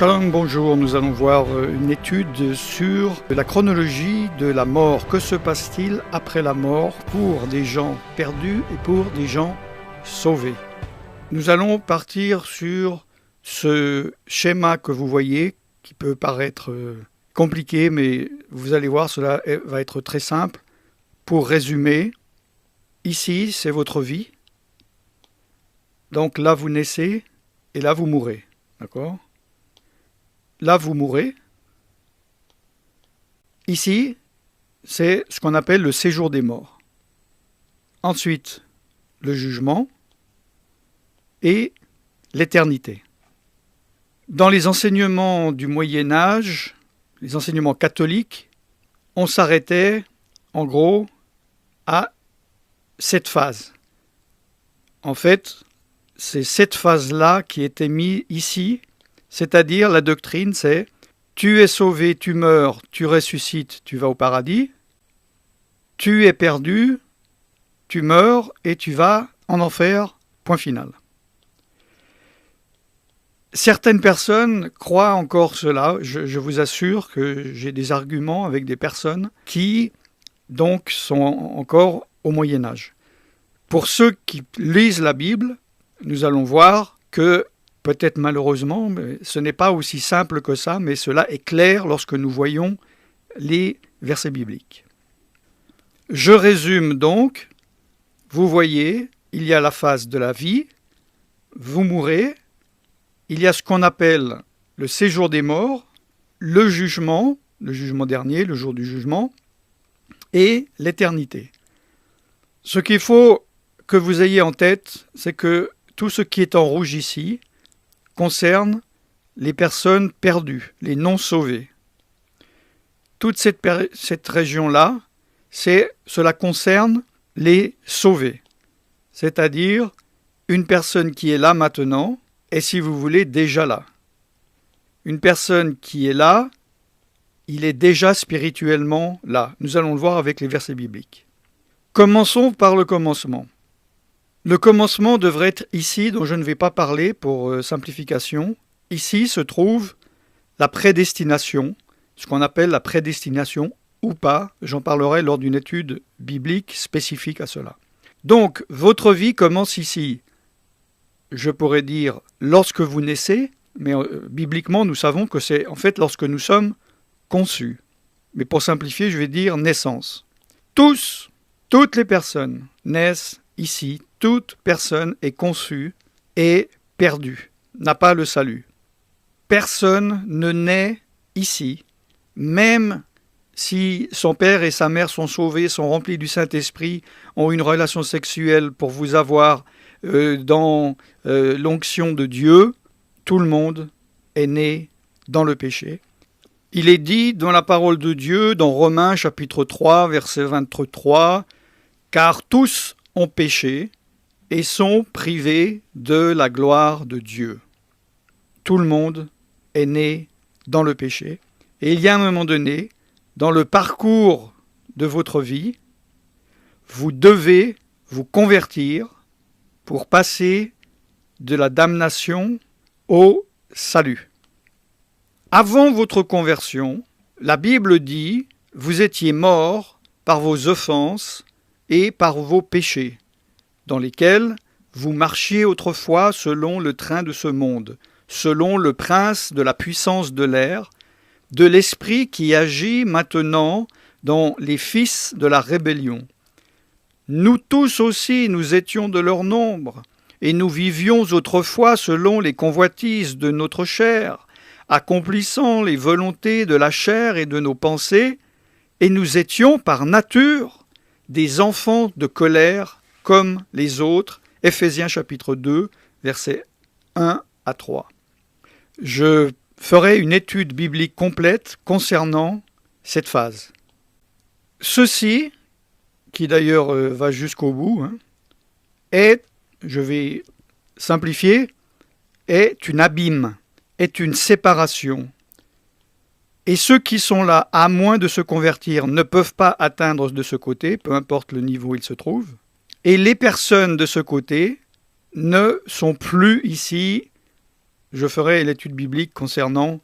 Shalom, bonjour. Nous allons voir une étude sur la chronologie de la mort. Que se passe-t-il après la mort pour des gens perdus et pour des gens sauvés? Nous allons partir sur ce schéma que vous voyez, qui peut paraître compliqué, mais vous allez voir, cela va être très simple. Pour résumer, ici, c'est votre vie. Donc là, vous naissez et là, vous mourrez. D'accord ? Là, vous mourrez. Ici, c'est ce qu'on appelle le séjour des morts. Ensuite, le jugement et l'éternité. Dans les enseignements du Moyen Âge, les enseignements catholiques, on s'arrêtait, en gros, à cette phase. En fait, c'est cette phase-là qui était mise ici. C'est-à-dire, la doctrine, c'est « tu es sauvé, tu meurs, tu ressuscites, tu vas au paradis. Tu es perdu, tu meurs et tu vas en enfer, point final. » Certaines personnes croient encore cela. Je vous assure que j'ai des arguments avec des personnes qui, donc, sont encore au Moyen-Âge. Pour ceux qui lisent la Bible, nous allons voir que peut-être malheureusement, mais ce n'est pas aussi simple que ça, mais cela est clair lorsque nous voyons les versets bibliques. Je résume donc, vous voyez, il y a la phase de la vie, vous mourrez, il y a ce qu'on appelle le séjour des morts, le jugement dernier, le jour du jugement, et l'éternité. Ce qu'il faut que vous ayez en tête, c'est que tout ce qui est en rouge ici concerne les personnes perdues, les non sauvés. Toute cette région-là, cela concerne les sauvés, c'est-à-dire une personne qui est là maintenant et, si vous voulez, déjà là. Une personne qui est là, il est déjà spirituellement là. Nous allons le voir avec les versets bibliques. Commençons par le commencement. Le commencement devrait être ici, dont je ne vais pas parler pour simplification. Ici se trouve la prédestination, ce qu'on appelle la prédestination ou pas. J'en parlerai lors d'une étude biblique spécifique à cela. Donc, votre vie commence ici. Je pourrais dire lorsque vous naissez, mais bibliquement, nous savons que c'est en fait lorsque nous sommes conçus. Mais pour simplifier, je vais dire naissance. Toutes les personnes naissent ici. Toute personne est conçue et perdue, n'a pas le salut. Personne ne naît ici, même si son père et sa mère sont sauvés, sont remplis du Saint-Esprit, ont une relation sexuelle pour vous avoir dans l'onction de Dieu, tout le monde est né dans le péché. Il est dit dans la parole de Dieu, dans Romains chapitre 3, verset 23, « Car tous ont péché et sont privés de la gloire de Dieu. » Tout le monde est né dans le péché. Et il y a un moment donné, dans le parcours de votre vie, vous devez vous convertir pour passer de la damnation au salut. Avant votre conversion, la Bible dit « Vous étiez morts par vos offenses et par vos péchés, dans lesquels vous marchiez autrefois selon le train de ce monde, selon le prince de la puissance de l'air, de l'esprit qui agit maintenant dans les fils de la rébellion. Nous tous aussi, nous étions de leur nombre, et nous vivions autrefois selon les convoitises de notre chair, accomplissant les volontés de la chair et de nos pensées, et nous étions par nature des enfants de colère comme les autres. Éphésiens chapitre 2, versets 1 à 3. Je ferai une étude biblique complète concernant cette phase. Ceci, qui d'ailleurs va jusqu'au bout, est, je vais simplifier, est une abîme, est une séparation. Et ceux qui sont là, à moins de se convertir, ne peuvent pas atteindre de ce côté, peu importe le niveau où ils se trouvent. Et les personnes de ce côté ne sont plus ici je ferai l'étude biblique concernant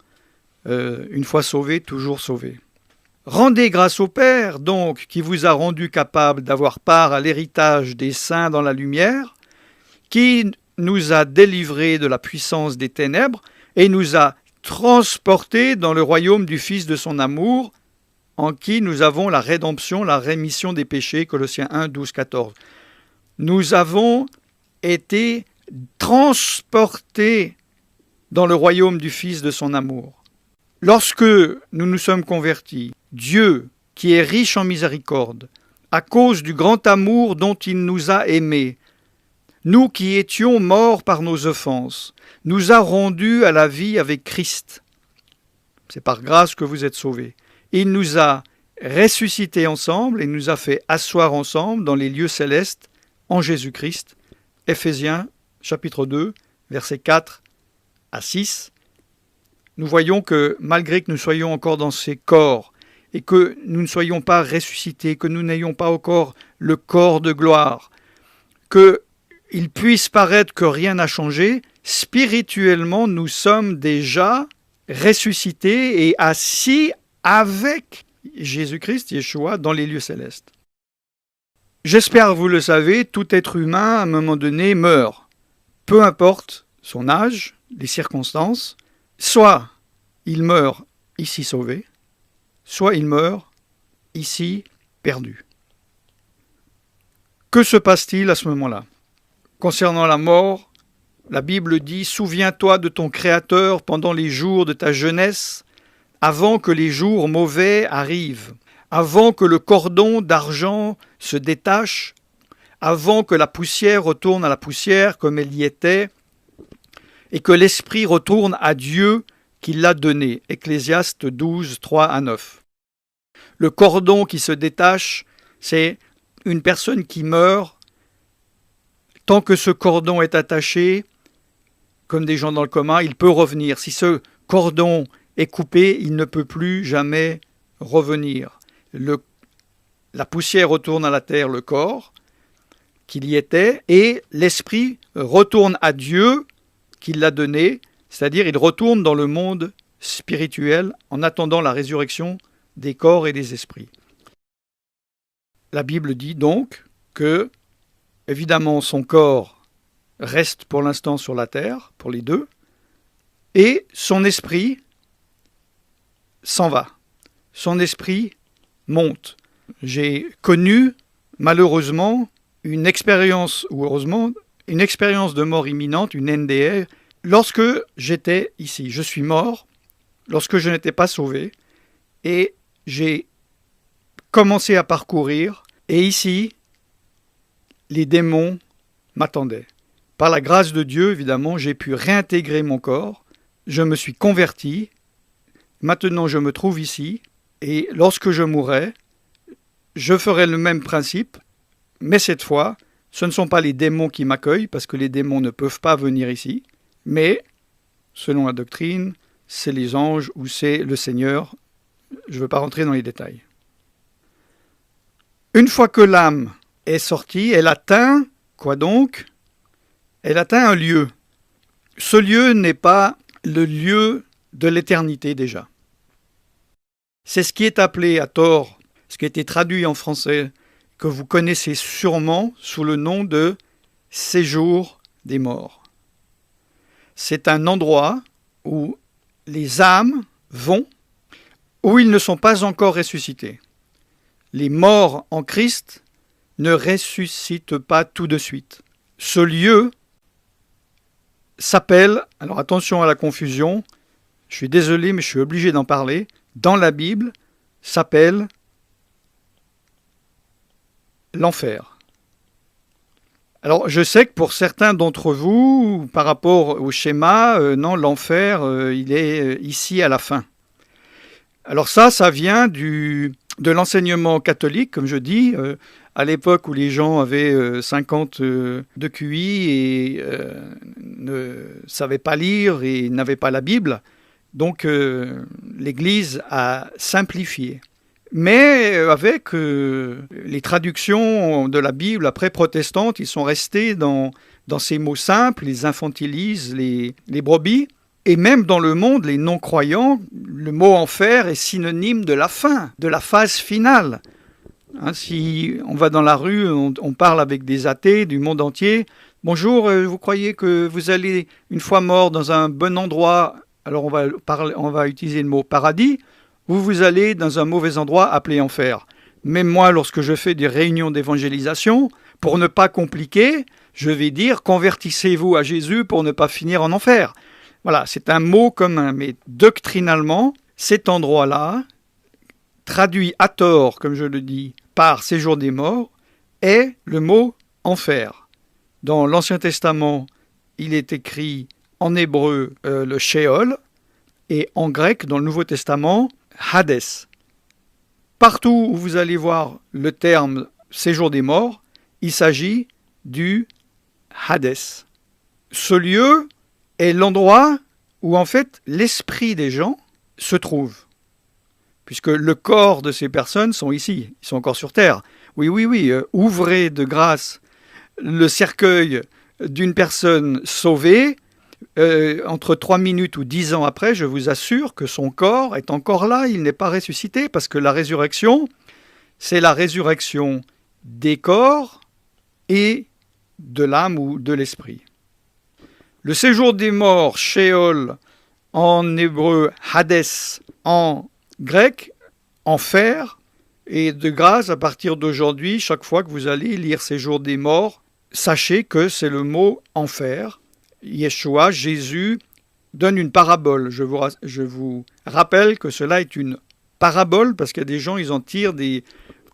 une fois sauvé, toujours sauvé. Rendez grâce au Père, donc, qui vous a rendu capable d'avoir part à l'héritage des saints dans la lumière, qui nous a délivrés de la puissance des ténèbres et nous a transportés dans le royaume du Fils de son amour, en qui nous avons la rédemption, la rémission des péchés, Colossiens 1, 12, 14. Nous avons été transportés dans le royaume du Fils de son amour. Lorsque nous nous sommes convertis, Dieu, qui est riche en miséricorde, à cause du grand amour dont il nous a aimés, nous qui étions morts par nos offenses, nous a rendus à la vie avec Christ. C'est par grâce que vous êtes sauvés. Il nous a ressuscités ensemble et nous a fait asseoir ensemble dans les lieux célestes en Jésus-Christ. Éphésiens chapitre 2, versets 4 à 6. Nous voyons que malgré que nous soyons encore dans ces corps et que nous ne soyons pas ressuscités, que nous n'ayons pas encore le corps de gloire, qu'il puisse paraître que rien n'a changé, spirituellement nous sommes déjà ressuscités et assis avec Jésus-Christ, Yeshua, dans les lieux célestes. J'espère que vous le savez, tout être humain à un moment donné meurt. Peu importe son âge, les circonstances, soit il meurt ici sauvé, soit il meurt ici perdu. Que se passe-t-il à ce moment-là? Concernant la mort, la Bible dit « Souviens-toi de ton Créateur pendant les jours de ta jeunesse, avant que les jours mauvais arrivent, avant que le cordon d'argent se détache, avant que la poussière retourne à la poussière comme elle y était, et que l'esprit retourne à Dieu qui l'a donné. » Ecclésiaste 12, 3 à 9. Le cordon qui se détache, c'est une personne qui meurt. Tant que ce cordon est attaché, comme des gens dans le coma, il peut revenir. Si ce cordon est coupé, il ne peut plus jamais revenir. La poussière retourne à la terre, le corps qu'il y était, et l'esprit retourne à Dieu qui l'a donné, c'est-à-dire il retourne dans le monde spirituel en attendant la résurrection des corps et des esprits. La Bible dit donc que, évidemment, son corps reste pour l'instant sur la terre, pour les deux, et son esprit s'en va. Son esprit monte. J'ai connu, malheureusement, une expérience, ou heureusement, une expérience de mort imminente, une NDR, lorsque j'étais ici. Je suis mort lorsque je n'étais pas sauvé, et j'ai commencé à parcourir, et ici, les démons m'attendaient. Par la grâce de Dieu, évidemment, j'ai pu réintégrer mon corps, je me suis converti, maintenant je me trouve ici, et lorsque je mourrai, je ferai le même principe, mais cette fois, ce ne sont pas les démons qui m'accueillent, parce que les démons ne peuvent pas venir ici, mais, selon la doctrine, c'est les anges ou c'est le Seigneur. Je ne veux pas rentrer dans les détails. Une fois que l'âme est sortie, elle atteint, quoi donc? Elle atteint un lieu. Ce lieu n'est pas le lieu de l'éternité déjà. C'est ce qui est appelé à tort, ce qui a été traduit en français, que vous connaissez sûrement sous le nom de séjour des morts. C'est un endroit où les âmes vont, où ils ne sont pas encore ressuscités. Les morts en Christ ne ressuscitent pas tout de suite. Ce lieu s'appelle, alors attention à la confusion, je suis désolé mais je suis obligé d'en parler, dans la Bible, s'appelle l'enfer. Alors je sais que pour certains d'entre vous, par rapport au schéma, non, l'enfer, il est ici à la fin. Alors ça vient de l'enseignement catholique, comme je dis, à l'époque où les gens avaient 50 de QI et ne savaient pas lire et n'avaient pas la Bible. Donc l'Église a simplifié. Mais avec les traductions de la Bible après protestantes, ils sont restés dans ces mots simples, ils infantilisent les brebis, Et même dans le monde, les non-croyants, le mot enfer est synonyme de la fin, de la phase finale. Hein, si on va dans la rue, on parle avec des athées du monde entier. Bonjour, vous croyez que vous allez, une fois mort, dans un bon endroit, alors on va utiliser le mot paradis, ou vous allez dans un mauvais endroit appelé enfer. Même moi, lorsque je fais des réunions d'évangélisation, pour ne pas compliquer, je vais dire convertissez-vous à Jésus pour ne pas finir en enfer. Voilà, c'est un mot commun, mais doctrinalement, cet endroit-là, traduit à tort, comme je le dis, par séjour des morts, est le mot enfer. Dans l'Ancien Testament, il est écrit en hébreu le Sheol, et en grec, dans le Nouveau Testament, Hadès. Partout où vous allez voir le terme séjour des morts, il s'agit du Hadès. Ce lieu est l'endroit où en fait l'esprit des gens se trouve. Puisque le corps de ces personnes sont ici, ils sont encore sur terre. Oui, ouvrez de grâce le cercueil d'une personne sauvée, entre 3 minutes ou 10 ans après, je vous assure que son corps est encore là, il n'est pas ressuscité, parce que la résurrection, c'est la résurrection des corps et de l'âme ou de l'esprit. Le séjour des morts, Sheol, en hébreu, Hadès, en grec, enfer, et de grâce, à partir d'aujourd'hui, chaque fois que vous allez lire séjour des morts, sachez que c'est le mot enfer. Yeshua, Jésus, donne une parabole. Je vous rappelle que cela est une parabole, parce qu'il y a des gens, ils en tirent des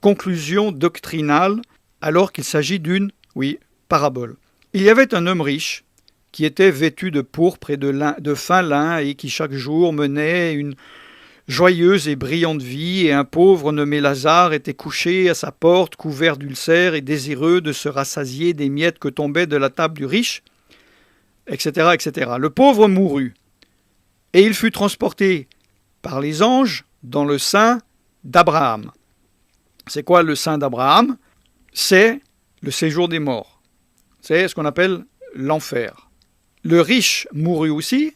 conclusions doctrinales, alors qu'il s'agit d'une, parabole. Il y avait un homme riche, qui était vêtu de pourpre et de fin lin, et qui chaque jour menait une joyeuse et brillante vie, et un pauvre nommé Lazare était couché à sa porte, couvert d'ulcères et désireux de se rassasier des miettes que tombaient de la table du riche, etc., etc. Le pauvre mourut, et il fut transporté par les anges dans le sein d'Abraham. C'est quoi le sein d'Abraham? C'est le séjour des morts. C'est ce qu'on appelle l'enfer. Le riche mourut aussi,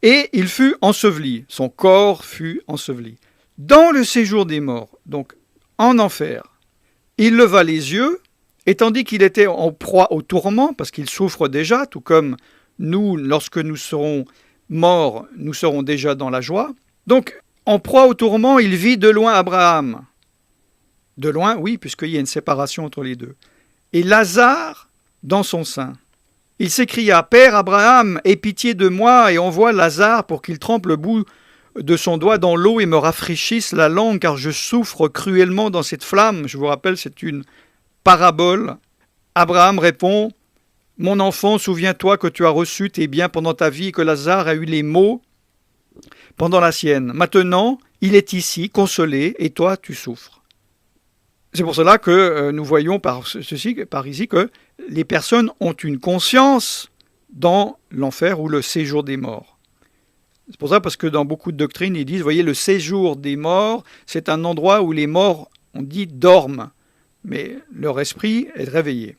et il fut enseveli. Son corps fut enseveli. Dans le séjour des morts, donc en enfer, il leva les yeux, et tandis qu'il était en proie au tourment, parce qu'il souffre déjà, tout comme nous, lorsque nous serons morts, nous serons déjà dans la joie. Donc, en proie au tourment, il vit de loin Abraham. De loin, oui, puisqu'il y a une séparation entre les deux. Et Lazare dans son sein. Il s'écria, « Père Abraham, aie pitié de moi et envoie Lazare pour qu'il trempe le bout de son doigt dans l'eau et me rafraîchisse la langue, car je souffre cruellement dans cette flamme. » Je vous rappelle, c'est une parabole. Abraham répond, « Mon enfant, souviens-toi que tu as reçu tes biens pendant ta vie et que Lazare a eu les maux pendant la sienne. Maintenant, il est ici, consolé, et toi, tu souffres. » C'est pour cela que nous voyons par ici que les personnes ont une conscience dans l'enfer ou le séjour des morts. C'est pour ça parce que dans beaucoup de doctrines, ils disent, voyez, le séjour des morts, c'est un endroit où les morts, on dit, dorment, mais leur esprit est réveillé.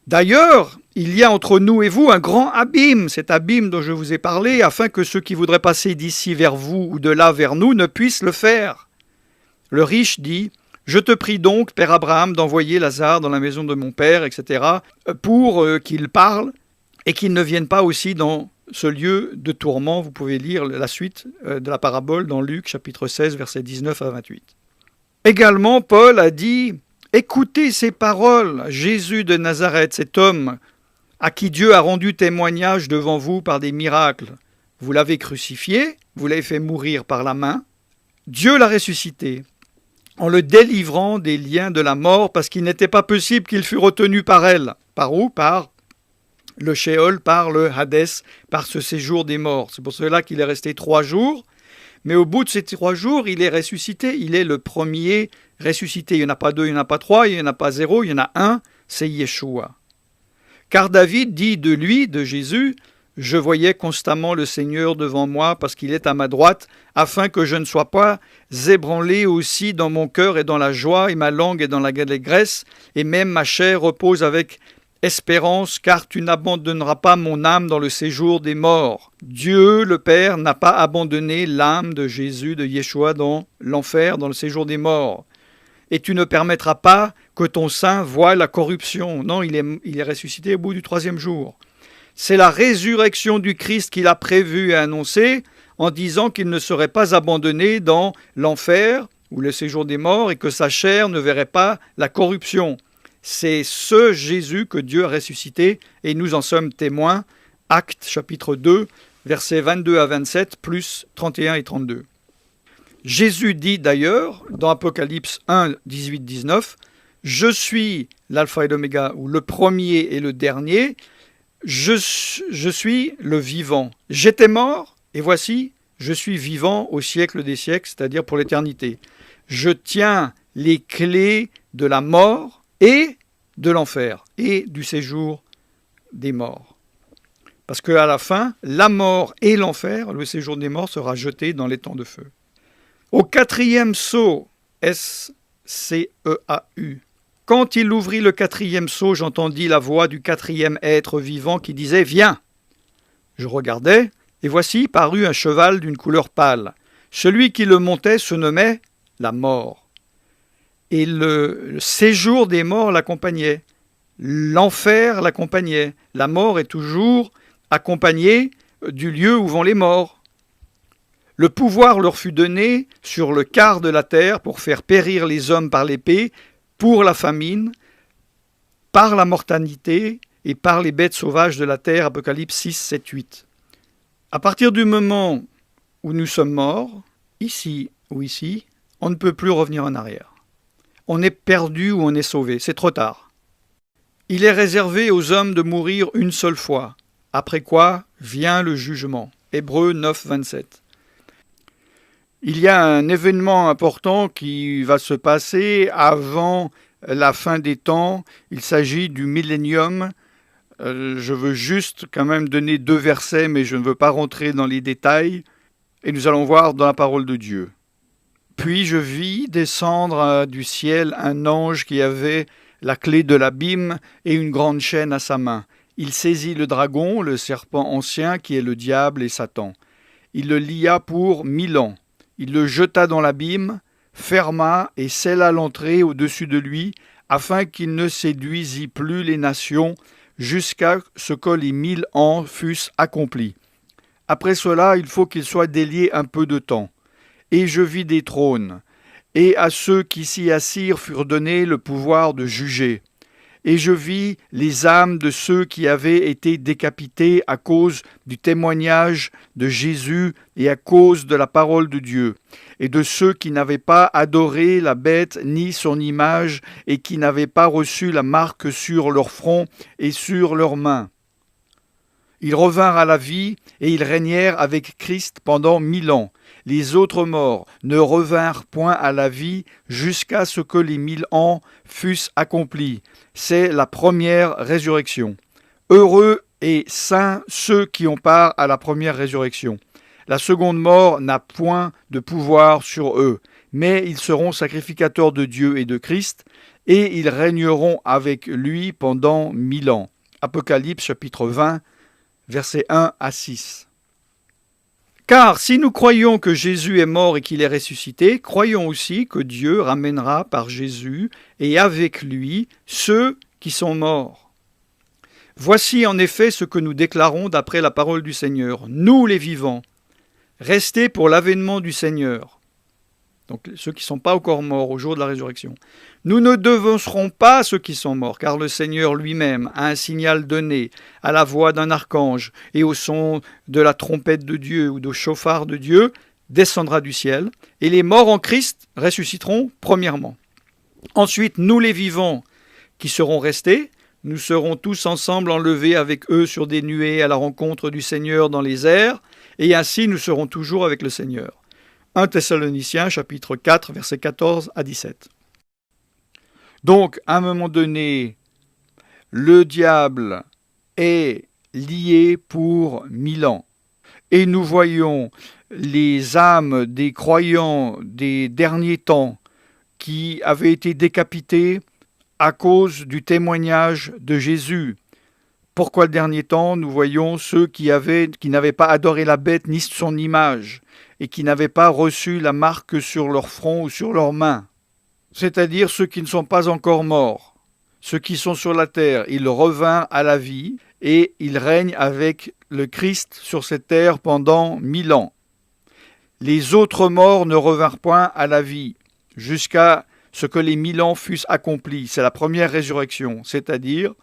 D'ailleurs, il y a entre nous et vous un grand abîme, cet abîme dont je vous ai parlé, afin que ceux qui voudraient passer d'ici vers vous ou de là vers nous ne puissent le faire. Le riche dit, « Je te prie donc, Père Abraham, d'envoyer Lazare dans la maison de mon père, etc., pour qu'il parle et qu'il ne vienne pas aussi dans ce lieu de tourment. » Vous pouvez lire la suite de la parabole dans Luc, chapitre 16, versets 19 à 28. Également, Paul a dit « Écoutez ces paroles, Jésus de Nazareth, cet homme à qui Dieu a rendu témoignage devant vous par des miracles. Vous l'avez crucifié, vous l'avez fait mourir par la main. Dieu l'a ressuscité, en le délivrant des liens de la mort, parce qu'il n'était pas possible qu'il fût retenu par elle. Par où? Par le Sheol, par le Hadès, par ce séjour des morts. C'est pour cela qu'il est resté 3 jours. Mais au bout de ces 3 jours, il est ressuscité. Il est le premier ressuscité. Il n'y en a pas 2, il n'y en a pas 3, il n'y en a pas 0, il y en a un, c'est Yeshua. Car David dit de lui, de Jésus, « Je voyais constamment le Seigneur devant moi parce qu'il est à ma droite, afin que je ne sois pas ébranlé aussi dans mon cœur et dans la joie, et ma langue est dans la allégresse, et même ma chair repose avec Espérance, car tu n'abandonneras pas mon âme dans le séjour des morts. Dieu, le Père, n'a pas abandonné l'âme de Jésus, de Yeshua, dans l'enfer, dans le séjour des morts. Et tu ne permettras pas que ton sein voie la corruption. Non, il est ressuscité au bout du 3e jour. C'est la résurrection du Christ qu'il a prévue et annoncée en disant qu'il ne serait pas abandonné dans l'enfer ou le séjour des morts et que sa chair ne verrait pas la corruption. C'est ce Jésus que Dieu a ressuscité et nous en sommes témoins. Actes chapitre 2, versets 22 à 27, plus 31 et 32. Jésus dit d'ailleurs, dans Apocalypse 1, 18, 19, « Je suis l'alpha et l'oméga, ou le premier et le dernier, je suis le vivant. J'étais mort, et voici, je suis vivant au siècle des siècles, c'est-à-dire pour l'éternité. Je tiens les clés de la mort et de l'enfer, et du séjour des morts. » Parce qu'à la fin, la mort et l'enfer, le séjour des morts, sera jeté dans les temps de feu. Au 4e sceau, S-C-E-A-U, quand il ouvrit le 4e sceau, j'entendis la voix du 4e être vivant qui disait « Viens !» Je regardai, et voici parut un cheval d'une couleur pâle. Celui qui le montait se nommait la mort. Et le séjour des morts l'accompagnait. L'enfer l'accompagnait. La mort est toujours accompagnée du lieu où vont les morts. Le pouvoir leur fut donné sur le quart de la terre pour faire périr les hommes par l'épée, pour la famine, par la mortalité et par les bêtes sauvages de la terre. Apocalypse 6, 7, 8. À partir du moment où nous sommes morts, ici ou ici, on ne peut plus revenir en arrière. On est perdu ou on est sauvé, c'est trop tard. Il est réservé aux hommes de mourir une seule fois, après quoi vient le jugement. Hébreux 9, 27. Il y a un événement important qui va se passer avant la fin des temps. Il s'agit du millénium. Je veux juste quand même donner 2 versets, mais je ne veux pas rentrer dans les détails. Et nous allons voir dans la parole de Dieu. Puis je vis descendre du ciel un ange qui avait la clé de l'abîme et une grande chaîne à sa main. Il saisit le dragon, le serpent ancien, qui est le diable et Satan. Il le lia pour 1000 ans. Il le jeta dans l'abîme, ferma et scella l'entrée au-dessus de lui, afin qu'il ne séduisît plus les nations, jusqu'à ce que les 1000 ans fussent accomplis. Après cela, il faut qu'il soit délié un peu de temps. Et je vis des trônes, et à ceux qui s'y assirent furent donnés le pouvoir de juger. Et je vis les âmes de ceux qui avaient été décapités à cause du témoignage de Jésus et à cause de la parole de Dieu, et de ceux qui n'avaient pas adoré la bête ni son image, et qui n'avaient pas reçu la marque sur leur front et sur leurs mains. Ils revinrent à la vie, et ils régnèrent avec Christ pendant 1000 ans. Les autres morts ne revinrent point à la vie jusqu'à ce que les 1000 ans fussent accomplis. C'est la première résurrection. Heureux et saints ceux qui ont part à la première résurrection. La seconde mort n'a point de pouvoir sur eux, mais ils seront sacrificateurs de Dieu et de Christ, et ils régneront avec lui pendant 1000 ans. Apocalypse chapitre 20, versets 1 à 6. Car si nous croyons que Jésus est mort et qu'il est ressuscité, croyons aussi que Dieu ramènera par Jésus et avec lui ceux qui sont morts. Voici en effet ce que nous déclarons d'après la parole du Seigneur. Nous les vivants, restés pour l'avènement du Seigneur. Donc ceux qui ne sont pas encore morts au jour de la résurrection. Nous ne devancerons pas ceux qui sont morts, car le Seigneur lui-même a un signal donné à la voix d'un archange et au son de la trompette de Dieu ou de chauffard de Dieu, descendra du ciel, et les morts en Christ ressusciteront premièrement. Ensuite, nous les vivants qui serons restés, nous serons tous ensemble enlevés avec eux sur des nuées à la rencontre du Seigneur dans les airs, et ainsi nous serons toujours avec le Seigneur. 1 Thessaloniciens, chapitre 4, versets 14 à 17. Donc, à un moment donné, le diable est lié pour 1000 ans. Et nous voyons les âmes des croyants des derniers temps qui avaient été décapités à cause du témoignage de Jésus. Pourquoi le dernier temps, nous voyons ceux qui n'avaient pas adoré la bête ni son image, et qui n'avaient pas reçu la marque sur leur front ou sur leurs mains, c'est-à-dire ceux qui ne sont pas encore morts, ceux qui sont sur la terre, ils revinrent à la vie, et ils règnent avec le Christ sur cette terre pendant 1000 ans. Les autres morts ne revinrent point à la vie, jusqu'à ce que les 1000 ans fussent accomplis. C'est la première résurrection, c'est-à-dire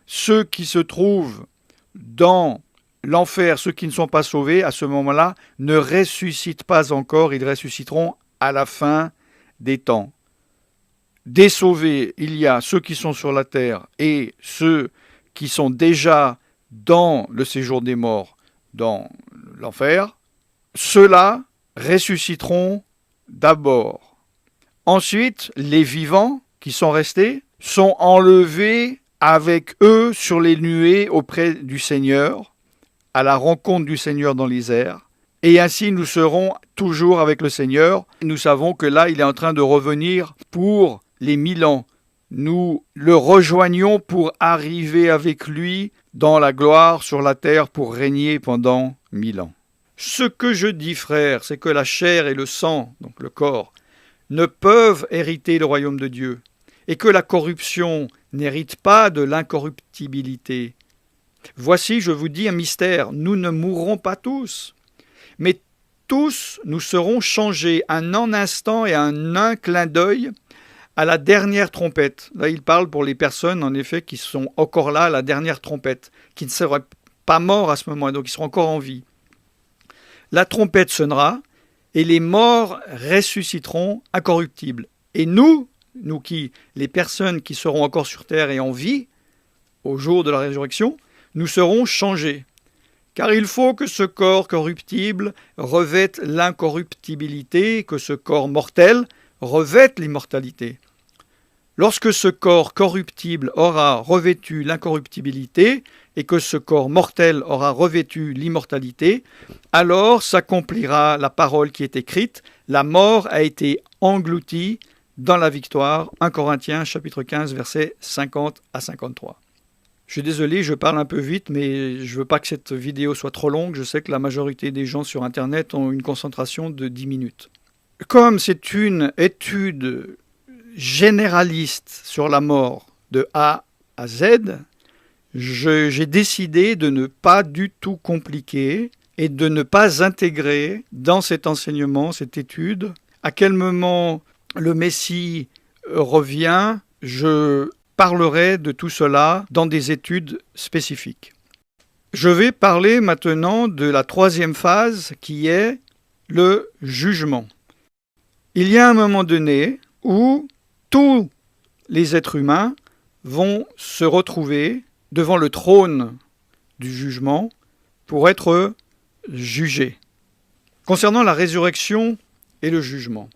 ceux qui se trouvent dans l'enfer, ceux qui ne sont pas sauvés, à ce moment-là, ne ressuscitent pas encore, ils ressusciteront à la fin des temps. Des sauvés, il y a ceux qui sont sur la terre et ceux qui sont déjà dans le séjour des morts, dans l'enfer. Ceux-là ressusciteront d'abord. Ensuite, les vivants qui sont restés sont enlevés avec eux sur les nuées auprès du Seigneur, à la rencontre du Seigneur dans les airs. Et ainsi, nous serons toujours avec le Seigneur. Nous savons que là, il est en train de revenir pour les 1000 ans. Nous le rejoignons pour arriver avec lui dans la gloire sur la terre pour régner pendant 1000 ans. Ce que je dis, frères, c'est que la chair et le sang, donc le corps, ne peuvent hériter le royaume de Dieu, et que la corruption n'hérite pas de l'incorruptibilité. Voici, je vous dis un mystère, nous ne mourrons pas tous, mais tous nous serons changés en un instant et en un clin d'œil à la dernière trompette. Là, il parle pour les personnes, en effet, qui sont encore là à la dernière trompette, qui ne seraient pas morts à ce moment, donc ils seront encore en vie. La trompette sonnera, et les morts ressusciteront incorruptibles. Et nous qui, les personnes qui seront encore sur terre et en vie, au jour de la résurrection, nous serons changés. Car il faut que ce corps corruptible revête l'incorruptibilité, que ce corps mortel revête l'immortalité. Lorsque ce corps corruptible aura revêtu l'incorruptibilité et que ce corps mortel aura revêtu l'immortalité, alors s'accomplira la parole qui est écrite, la mort a été engloutie dans la victoire. 1 Corinthiens chapitre 15 versets 50 à 53. Je suis désolé, je parle un peu vite, mais je ne veux pas que cette vidéo soit trop longue. Je sais que la majorité des gens sur Internet ont une concentration de 10 minutes. Comme c'est une étude généraliste sur la mort de A à Z, j'ai décidé de ne pas du tout compliquer et de ne pas intégrer dans cet enseignement, cette étude, à quel moment le Messie revient. Je parlerai de tout cela dans des études spécifiques. Je vais parler maintenant de la troisième phase qui est le jugement. Il y a un moment donné où tous les êtres humains vont se retrouver devant le trône du jugement pour être jugés. Concernant la résurrection et le jugement,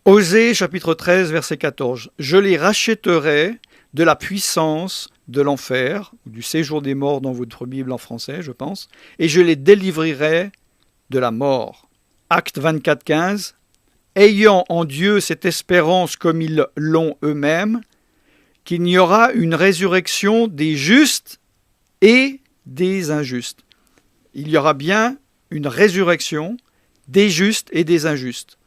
Osée chapitre 13 verset 14, « Je les rachèterai de la puissance de l'enfer, ou du séjour des morts dans votre Bible en français, je pense, et je les délivrerai de la mort. » Acte 24, 15, « Ayant en Dieu cette espérance comme ils l'ont eux-mêmes, qu'il n'y aura une résurrection des justes et des injustes. » Il y aura bien une résurrection des justes et des injustes.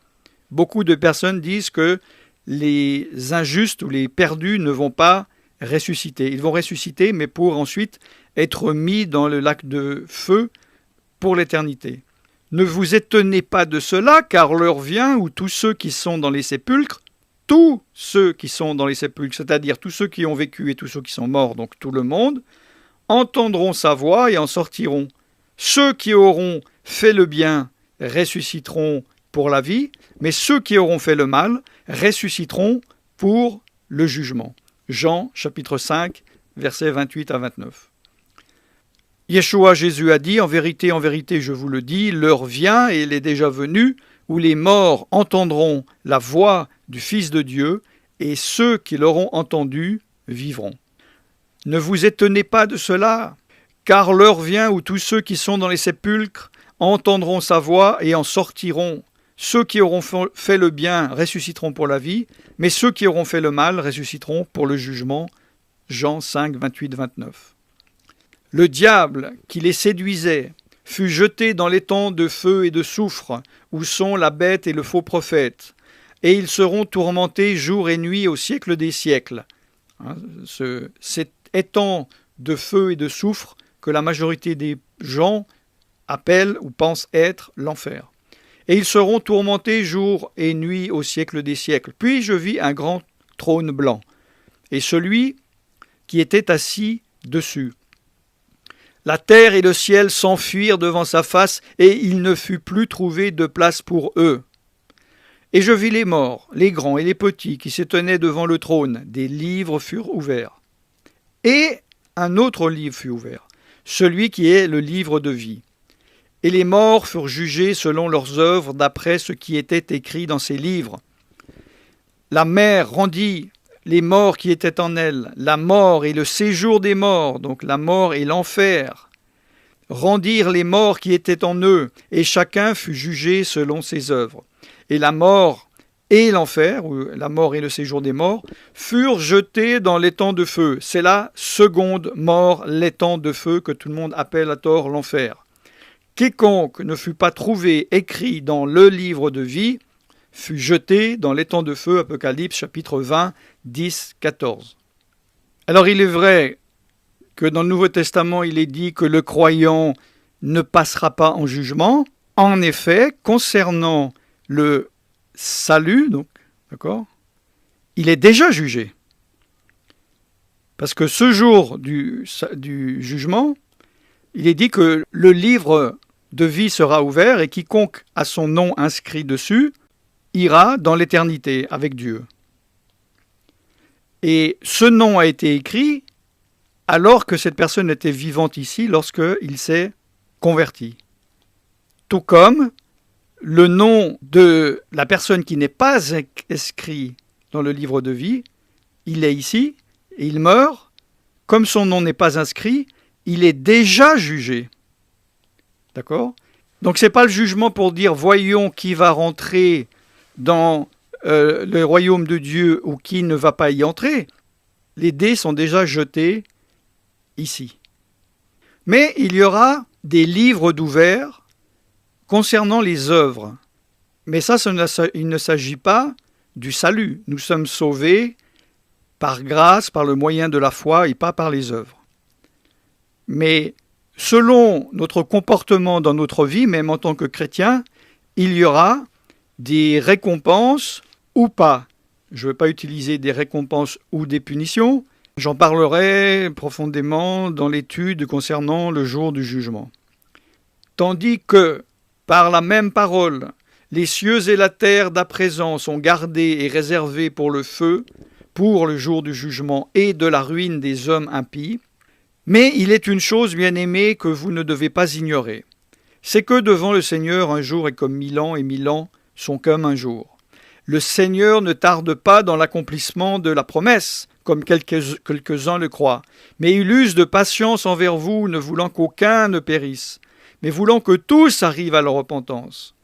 Beaucoup de personnes disent que les injustes ou les perdus ne vont pas ressusciter. Ils vont ressusciter, mais pour ensuite être mis dans le lac de feu pour l'éternité. Ne vous étonnez pas de cela, car l'heure vient où tous ceux qui sont dans les sépulcres, c'est-à-dire tous ceux qui ont vécu et tous ceux qui sont morts, donc tout le monde, entendront sa voix et en sortiront. Ceux qui auront fait le bien ressusciteront pour la vie, mais ceux qui auront fait le mal ressusciteront pour le jugement. Jean, chapitre 5, versets 28 à 29. Yeshua, Jésus a dit, en vérité, je vous le dis, l'heure vient, et elle est déjà venue, où les morts entendront la voix du Fils de Dieu, et ceux qui l'auront entendu vivront. Ne vous étonnez pas de cela, car l'heure vient où tous ceux qui sont dans les sépulcres entendront sa voix et en sortiront. ceux qui auront fait le bien ressusciteront pour la vie, mais ceux qui auront fait le mal ressusciteront pour le jugement. Jean 5, 28, 29. Le diable qui les séduisait fut jeté dans l'étang de feu et de soufre, où sont la bête et le faux prophète, et ils seront tourmentés jour et nuit au siècle des siècles. Cet étang de feu et de soufre que la majorité des gens appellent ou pensent être l'enfer. Et ils seront tourmentés jour et nuit au siècle des siècles. Puis je vis un grand trône blanc, et celui qui était assis dessus. La terre et le ciel s'enfuirent devant sa face, et il ne fut plus trouvé de place pour eux. Et je vis les morts, les grands et les petits, qui se tenaient devant le trône. Des livres furent ouverts. Et un autre livre fut ouvert, celui qui est le livre de vie. Et les morts furent jugés selon leurs œuvres, d'après ce qui était écrit dans ces livres. La mer rendit les morts qui étaient en elle, la mort et le séjour des morts, donc la mort et l'enfer, rendirent les morts qui étaient en eux, et chacun fut jugé selon ses œuvres. Et la mort et l'enfer, ou la mort et le séjour des morts, furent jetés dans l'étang de feu. C'est la seconde mort, l'étang de feu, que tout le monde appelle à tort l'enfer. Quiconque ne fut pas trouvé écrit dans le livre de vie fut jeté dans l'étang de feu, Apocalypse chapitre 20, 10, 14. Alors il est vrai que dans le Nouveau Testament, il est dit que le croyant ne passera pas en jugement. En effet, concernant le salut, donc, d'accord, il est déjà jugé. Parce que ce jour du jugement, il est dit que le livre de vie sera ouvert et quiconque a son nom inscrit dessus ira dans l'éternité avec Dieu. Et ce nom a été écrit alors que cette personne était vivante ici, lorsqu'il s'est converti. Tout comme le nom de la personne qui n'est pas inscrit dans le livre de vie, il est ici, et il meurt, comme son nom n'est pas inscrit, il est déjà jugé. D'accord ? Donc ce n'est pas le jugement pour dire voyons qui va rentrer dans le royaume de Dieu ou qui ne va pas y entrer. Les dés sont déjà jetés ici. Mais il y aura des livres d'ouverts concernant les œuvres. Mais ça, il ne s'agit pas du salut. Nous sommes sauvés par grâce, par le moyen de la foi et pas par les œuvres. Mais selon notre comportement dans notre vie, même en tant que chrétien, il y aura des récompenses ou pas. Je ne veux pas utiliser des récompenses ou des punitions. J'en parlerai profondément dans l'étude concernant le jour du jugement. Tandis que, par la même parole, les cieux et la terre d'à présent sont gardés et réservés pour le feu, pour le jour du jugement et de la ruine des hommes impies, mais il est une chose, bien-aimée, que vous ne devez pas ignorer. C'est que devant le Seigneur, un jour est comme 1000 ans, et 1000 ans sont comme un jour. Le Seigneur ne tarde pas dans l'accomplissement de la promesse, comme quelques-uns le croient, mais il use de patience envers vous, ne voulant qu'aucun ne périsse, mais voulant que tous arrivent à la repentance.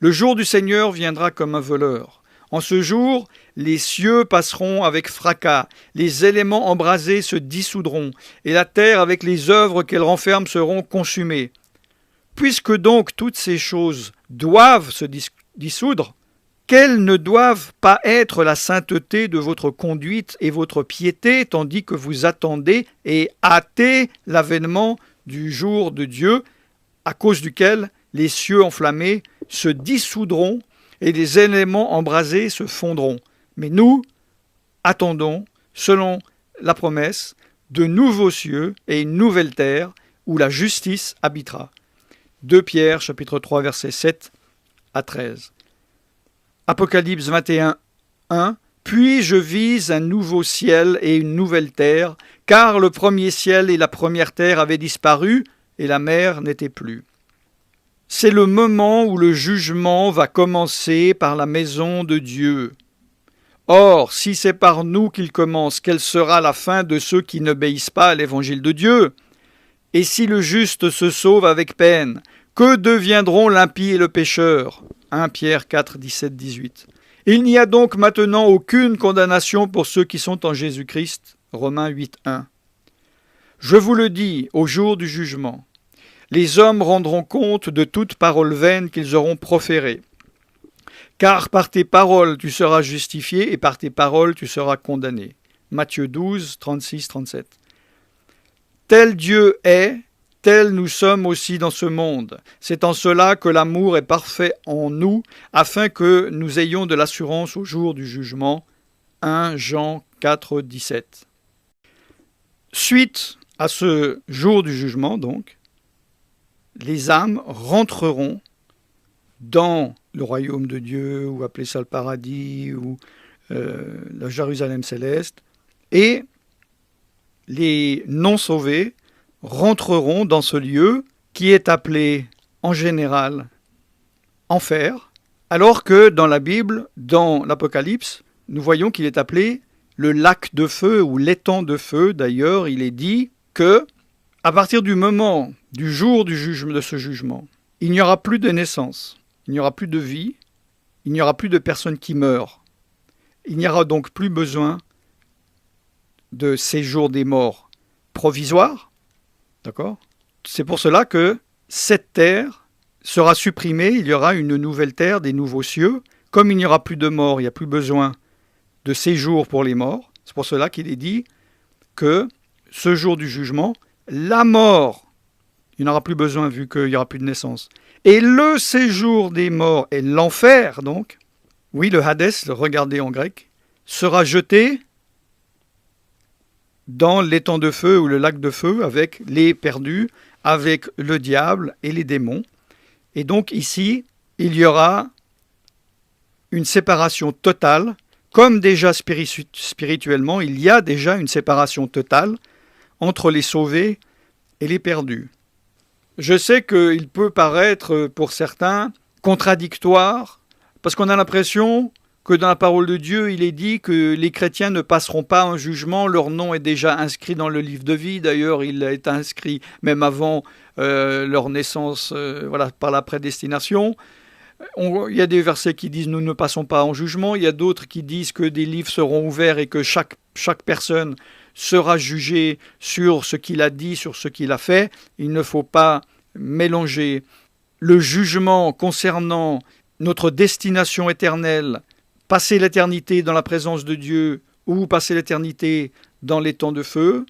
Le jour du Seigneur viendra comme un voleur. En ce jour, les cieux passeront avec fracas, les éléments embrasés se dissoudront, et la terre avec les œuvres qu'elle renferme seront consumées. Puisque donc toutes ces choses doivent se dissoudre, quelles ne doivent pas être la sainteté de votre conduite et votre piété, tandis que vous attendez et hâtez l'avènement du jour de Dieu, à cause duquel les cieux enflammés se dissoudront et les éléments embrasés se fondront. Mais nous attendons, selon la promesse, de nouveaux cieux et une nouvelle terre où la justice habitera. 2 Pierre, chapitre 3, versets 7 à 13. Apocalypse 21, 1. Puis je vis un nouveau ciel et une nouvelle terre, car le premier ciel et la première terre avaient disparu, et la mer n'était plus. C'est le moment où le jugement va commencer par la maison de Dieu. Or, si c'est par nous qu'il commence, quelle sera la fin de ceux qui n'obéissent pas à l'évangile de Dieu ? Et si le juste se sauve avec peine, Que deviendront l'impie et le pécheur? 1 Pierre 4, 17, 18. Il n'y a donc maintenant aucune condamnation pour ceux qui sont en Jésus-Christ. Romains 8, 1. Je vous le dis, au jour du jugement, les hommes rendront compte de toute parole vaine qu'ils auront proférée. Car par tes paroles tu seras justifié et par tes paroles tu seras condamné. Matthieu 12, 36, 37. Tel Dieu est, tel nous sommes aussi dans ce monde. C'est en cela que l'amour est parfait en nous, afin que nous ayons de l'assurance au jour du jugement. 1 Jean 4, 17. Suite à ce jour du jugement, donc, les âmes rentreront dans le royaume de Dieu, ou appelez ça le paradis, ou la Jérusalem céleste, et les non-sauvés rentreront dans ce lieu qui est appelé en général enfer, alors que dans la Bible, dans l'Apocalypse, nous voyons qu'il est appelé le lac de feu ou l'étang de feu. D'ailleurs, il est dit que à partir du moment du jour du jugement, de ce jugement, il n'y aura plus de naissance, il n'y aura plus de vie, il n'y aura plus de personnes qui meurent. Il n'y aura donc plus besoin de séjour des morts provisoire. D'accord ? C'est pour cela que cette terre sera supprimée, il y aura une nouvelle terre, des nouveaux cieux. Comme il n'y aura plus de mort, il n'y a plus besoin de séjour pour les morts. C'est pour cela qu'il est dit que ce jour du jugement, la mort, il n'y en aura plus besoin vu qu'il n'y aura plus de naissance. Et le séjour des morts et l'enfer, donc, oui, le Hadès, regardez en grec, sera jeté dans l'étang de feu ou le lac de feu avec les perdus, avec le diable et les démons. Et donc ici, il y aura une séparation totale, comme déjà spirituellement, il y a déjà une séparation totale entre les sauvés et les perdus. Je sais qu'il peut paraître pour certains contradictoire, parce qu'on a l'impression que dans la parole de Dieu, il est dit que les chrétiens ne passeront pas en jugement, leur nom est déjà inscrit dans le livre de vie, d'ailleurs il est inscrit même avant leur naissance par la prédestination. Il y a des versets qui disent « nous ne passons pas en jugement », il y a d'autres qui disent que des livres seront ouverts et que chaque personne sera jugée sur ce qu'il a dit, sur ce qu'il a fait. Il ne faut pas mélanger le jugement concernant notre destination éternelle, passer l'éternité dans la présence de Dieu ou passer l'éternité dans les temps de feu,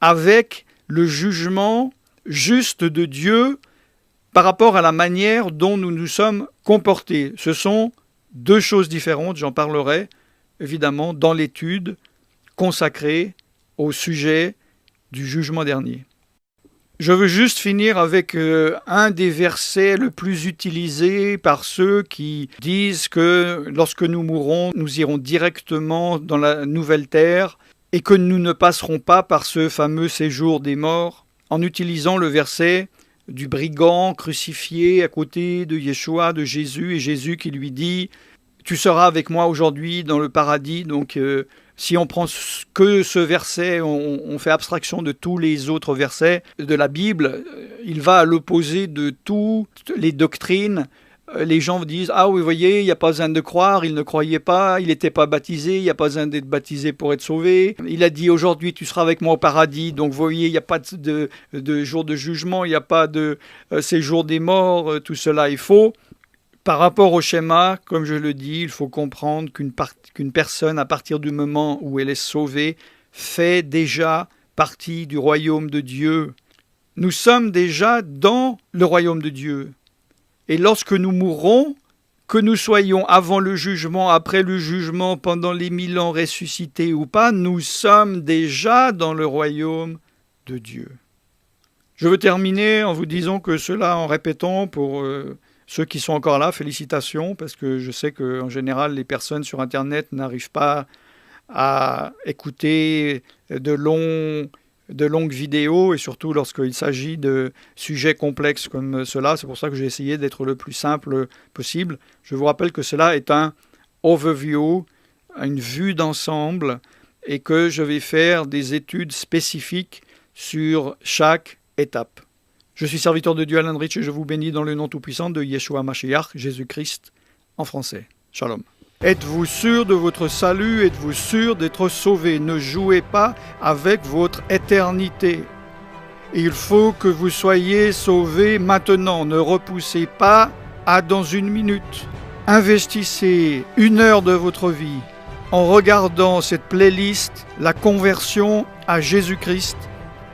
avec le jugement juste de Dieu par rapport à la manière dont nous nous sommes comportés. Ce sont deux choses différentes, j'en parlerai évidemment dans l'étude consacrée au sujet du jugement dernier. Je veux juste finir avec un des versets le plus utilisé par ceux qui disent que lorsque nous mourrons, nous irons directement dans la nouvelle terre et que nous ne passerons pas par ce fameux séjour des morts, en utilisant le verset du brigand crucifié à côté de Yeshua, de Jésus, et Jésus qui lui dit « Tu seras avec moi aujourd'hui dans le paradis ». Donc si on prend que ce verset, on fait abstraction de tous les autres versets de la Bible, il va à l'opposé de toutes les doctrines. Les gens disent « Ah oui, vous voyez, il n'y a pas besoin de croire, il ne croyait pas, il n'était pas baptisé, il n'y a pas besoin d'être baptisé pour être sauvé. Il a dit aujourd'hui tu seras avec moi au paradis, donc vous voyez, il n'y a pas de jour de jugement, il n'y a pas de séjour des morts, tout cela est faux. » Par rapport au schéma, comme je le dis, il faut comprendre qu'une personne, à partir du moment où elle est sauvée, fait déjà partie du royaume de Dieu. Nous sommes déjà dans le royaume de Dieu. Et lorsque nous mourrons, que nous soyons avant le jugement, après le jugement, pendant les 1000 ans ressuscités ou pas, nous sommes déjà dans le royaume de Dieu. Je veux terminer en vous disant que cela, en répétant pour ceux qui sont encore là, félicitations, parce que je sais qu'en général, les personnes sur Internet n'arrivent pas à écouter de longues vidéos, et surtout lorsqu'il s'agit de sujets complexes comme cela. C'est pour ça que j'ai essayé d'être le plus simple possible. Je vous rappelle que cela est un overview, une vue d'ensemble, et que je vais faire des études spécifiques sur chaque étape. Je suis serviteur de Dieu Alan Rich et je vous bénis dans le nom tout-puissant de Yeshua Mashiach, Jésus-Christ, en français. Shalom. Êtes-vous sûr de votre salut? Êtes-vous sûr d'être sauvé? Ne jouez pas avec votre éternité. Il faut que vous soyez sauvés maintenant. Ne repoussez pas à dans une minute. Investissez 1 heure de votre vie en regardant cette playlist, la conversion à Jésus-Christ,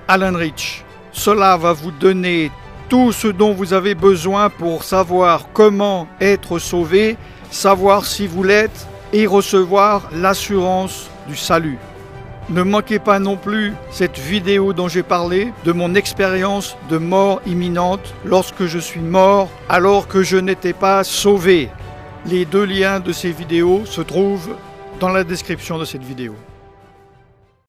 Alan Rich. Cela va vous donner tout ce dont vous avez besoin pour savoir comment être sauvé, savoir si vous l'êtes et recevoir l'assurance du salut. Ne manquez pas non plus cette vidéo dont j'ai parlé, de mon expérience de mort imminente lorsque je suis mort alors que je n'étais pas sauvé. Les 2 liens de ces vidéos se trouvent dans la description de cette vidéo.